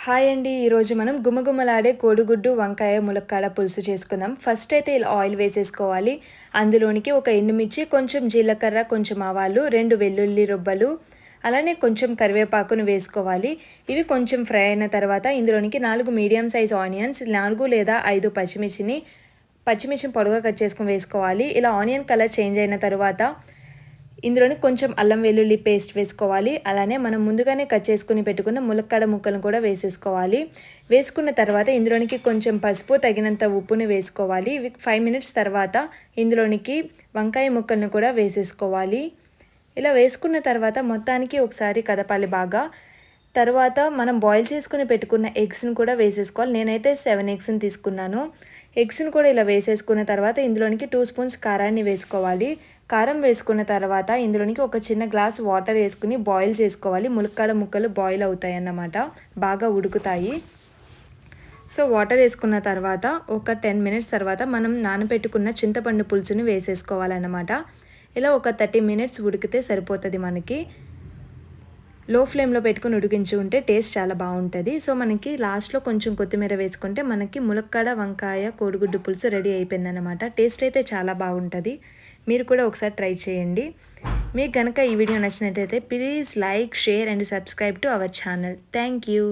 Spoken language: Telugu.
హాయ్ అండి. ఈరోజు మనం గుమగుమలాడే కోడిగుడ్డు వంకాయ ములక్కాడ పులుసు చేసుకుందాం. ఫస్ట్ అయితే ఇలా ఆయిల్ వేసేసుకోవాలి. అందులోనికి ఒక ఎండుమిర్చి, కొంచెం జీలకర్ర, కొంచెం ఆవాలు, 2 వెల్లుల్లి రొబ్బలు, అలానే కొంచెం కరివేపాకును వేసుకోవాలి. ఇవి కొంచెం ఫ్రై అయిన తర్వాత ఇందులోనికి 4 మీడియం సైజ్ ఆనియన్స్, 4 లేదా 5 పచ్చిమిర్చిని పొడవుగా కట్ చేసుకొని వేసుకోవాలి. ఇలా ఆనియన్ కలర్ చేంజ్ అయిన తర్వాత ఇందులోని కొంచెం అల్లం వెల్లుల్లి పేస్ట్ వేసుకోవాలి. అలానే మనం ముందుగానే కట్ చేసుకుని పెట్టుకున్న ములక్కాడ ముక్కలను కూడా వేసేసుకోవాలి. వేసుకున్న తర్వాత ఇందులోనికి కొంచెం పసుపు, తగినంత ఉప్పుని వేసుకోవాలి. 5 మినిట్స్ తర్వాత ఇందులోనికి వంకాయ ముక్కలను కూడా వేసేసుకోవాలి. ఇలా వేసుకున్న తర్వాత మొత్తానికి ఒకసారి కదపాలి బాగా. తర్వాత మనం బాయిల్ చేసుకుని పెట్టుకున్న ఎగ్స్ని కూడా వేసేసుకోవాలి. నేనైతే 7 ఎగ్స్ని తీసుకున్నాను. ఎగ్స్ని కూడా ఇలా వేసేసుకున్న తర్వాత ఇందులోనికి 2 స్పూన్స్ కారాన్ని వేసుకోవాలి. కారం వేసుకున్న తర్వాత ఇందులోనికి ఒక చిన్న గ్లాస్ వాటర్ వేసుకుని బాయిల్ చేసుకోవాలి. ములక్కాడ ముక్కలు బాయిల్ అవుతాయి అన్నమాట, బాగా ఉడుకుతాయి. సో వాటర్ వేసుకున్న తర్వాత ఒక 10 మినిట్స్ తర్వాత మనం నానబెట్టుకున్న చింతపండు పులుసుని వేసేసుకోవాలన్నమాట. ఇలా ఒక 30 మినిట్స్ ఉడికితే సరిపోతుంది మనకి. లో ఫ్లేమ్లో పెట్టుకుని ఉడికించుకుంటే టేస్ట్ చాలా బాగుంటుంది. సో మనకి లాస్ట్లో కొంచెం కొత్తిమీర వేసుకుంటే మనకి ములక్కాడ వంకాయ కోడిగుడ్డు పులుసు రెడీ అయిపోయిందన్నమాట. టేస్ట్ అయితే చాలా బాగుంటుంది. మీరు కూడా ఒకసారి ట్రై చేయండి. మీకు కనుక ఈ వీడియో నచ్చినట్టయితే please like, share and subscribe to our channel. Thank you.